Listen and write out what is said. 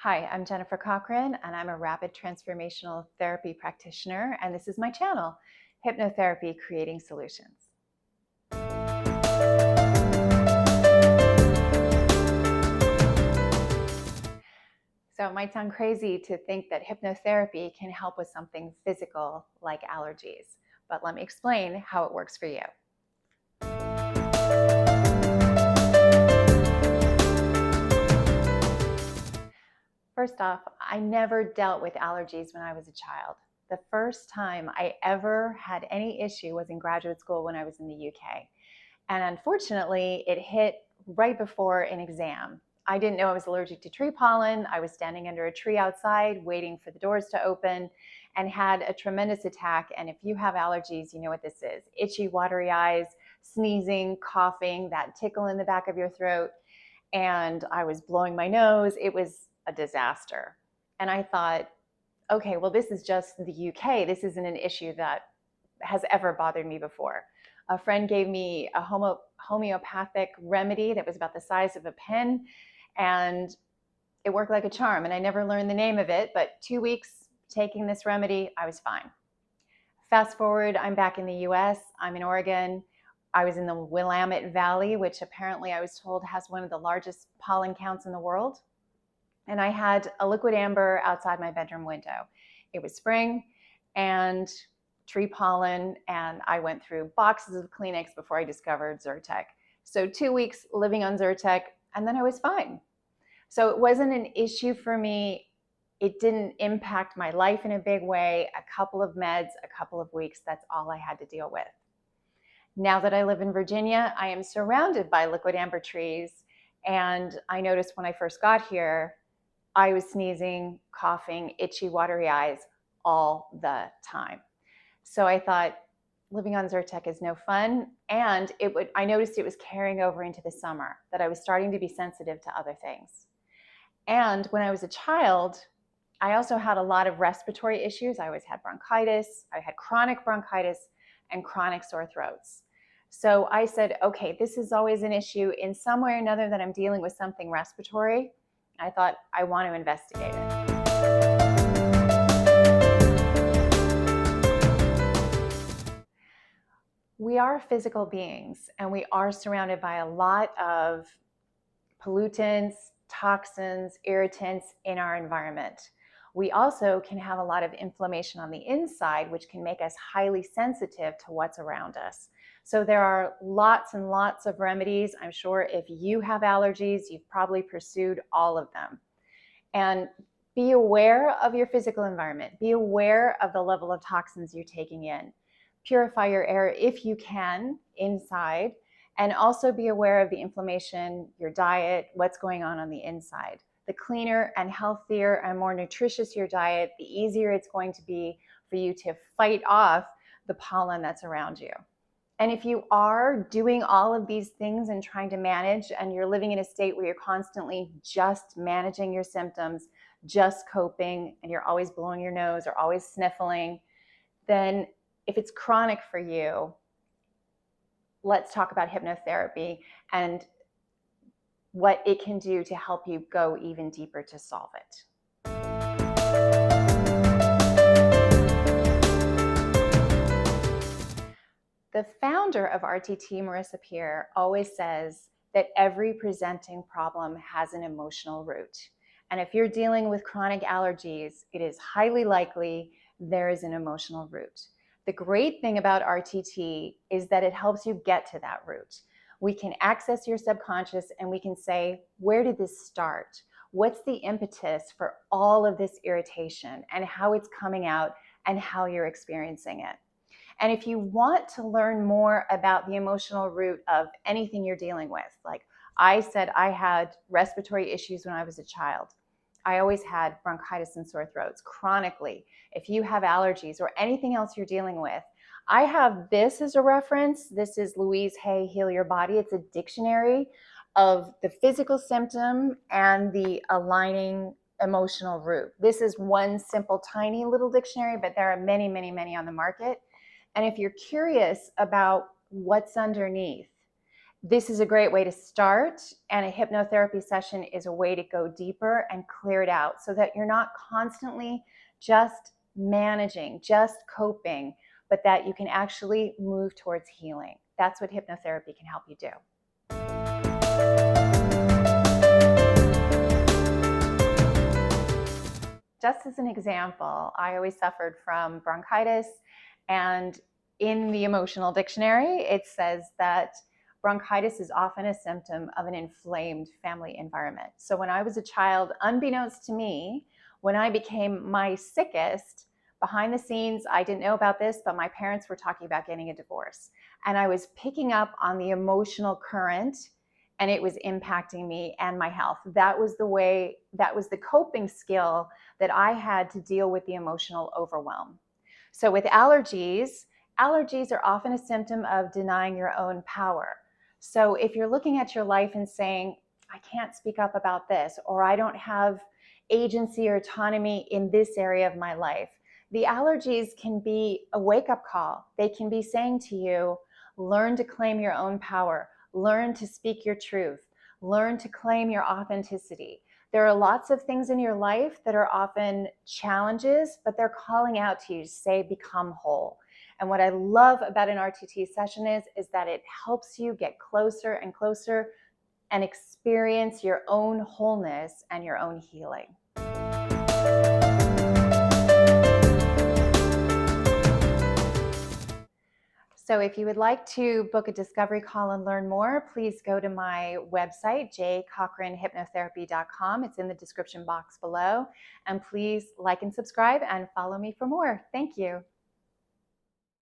Hi, I'm Jennifer Cochran, and I'm a Rapid Transformational Therapy practitioner, and this is my channel, Hypnotherapy Creating Solutions. So it might sound crazy to think that hypnotherapy can help with something physical like allergies, but let me explain how it works for you. First off, I never dealt with allergies when I was a child. The first time I ever had any issue was in graduate school when I was in the UK. And unfortunately, it hit right before an exam. I didn't know I was allergic to tree pollen. I was standing under a tree outside waiting for the doors to open and had a tremendous attack. And if you have allergies, you know what this is. Itchy, watery eyes, sneezing, coughing, that tickle in the back of your throat. And I was blowing my nose. It was a disaster. And I thought, okay, well, this is just the UK. This isn't an issue that has ever bothered me before. A friend gave me a homeopathic remedy that was about the size of a pen, and it worked like a charm. And I never learned the name of it, but 2 weeks taking this remedy, I was fine. Fast forward, I'm back in the US. I'm in Oregon. I was in the Willamette Valley, which apparently I was told has one of the largest pollen counts in the world. And I had a liquid amber outside my bedroom window. It was spring and tree pollen, and I went through boxes of Kleenex before I discovered Zyrtec. So 2 weeks living on Zyrtec, and then I was fine. So it wasn't an issue for me. It didn't impact my life in a big way. A couple of meds, a couple of weeks, that's all I had to deal with. Now that I live in Virginia, I am surrounded by liquid amber trees, and I noticed when I first got here, I was sneezing, coughing, itchy, watery eyes all the time. So I thought living on Zyrtec is no fun. And I noticed it was carrying over into the summer, that I was starting to be sensitive to other things. And when I was a child, I also had a lot of respiratory issues. I always had bronchitis. I had chronic bronchitis and chronic sore throats. So I said, okay, this is always an issue in some way or another that I'm dealing with something respiratory. I thought, I want to investigate it. We are physical beings, and we are surrounded by a lot of pollutants, toxins, irritants in our environment. We also can have a lot of inflammation on the inside, which can make us highly sensitive to what's around us. So there are lots and lots of remedies. I'm sure if you have allergies, you've probably pursued all of them. And be aware of your physical environment. Be aware of the level of toxins you're taking in. Purify your air if you can inside, and also be aware of the inflammation, your diet, what's going on the inside. The cleaner and healthier and more nutritious your diet, the easier it's going to be for you to fight off the pollen that's around you. And if you are doing all of these things and trying to manage, and you're living in a state where you're constantly just managing your symptoms, just coping, and you're always blowing your nose or always sniffling, then if it's chronic for you, let's talk about hypnotherapy and what it can do to help you go even deeper to solve it. The founder of RTT, Marisa Peer, always says that every presenting problem has an emotional root. And if you're dealing with chronic allergies, it is highly likely there is an emotional root. The great thing about RTT is that it helps you get to that root. We can access your subconscious and we can say, where did this start? What's the impetus for all of this irritation and how it's coming out and how you're experiencing it? And if you want to learn more about the emotional root of anything you're dealing with, like I said, I had respiratory issues when I was a child. I always had bronchitis and sore throats chronically. If you have allergies or anything else you're dealing with, I have this as a reference. This is Louise Hay, Heal Your Body. It's a dictionary of the physical symptom and the aligning emotional root. This is one simple, tiny little dictionary, but there are many, many, many on the market. And if you're curious about what's underneath, this is a great way to start, and a hypnotherapy session is a way to go deeper and clear it out so that you're not constantly just managing, just coping, but that you can actually move towards healing. That's what hypnotherapy can help you do. Just as an example, I always suffered from bronchitis, and in the emotional dictionary, it says that bronchitis is often a symptom of an inflamed family environment. So when I was a child, unbeknownst to me, when I became my sickest, behind the scenes, I didn't know about this, but my parents were talking about getting a divorce. And I was picking up on the emotional current, and it was impacting me and my health. That was the coping skill that I had to deal with the emotional overwhelm. So with allergies are often a symptom of denying your own power. So if you're looking at your life and saying, I can't speak up about this, or I don't have agency or autonomy in this area of my life, the allergies can be a wake-up call. They can be saying to you, learn to claim your own power, learn to speak your truth, learn to claim your authenticity. There are lots of things in your life that are often challenges, but they're calling out to you to say, become whole. And what I love about an RTT session is that it helps you get closer and closer and experience your own wholeness and your own healing. So if you would like to book a discovery call and learn more, please go to my website, jcochranhypnotherapy.com. It's in the description box below. And please like and subscribe and follow me for more. Thank you.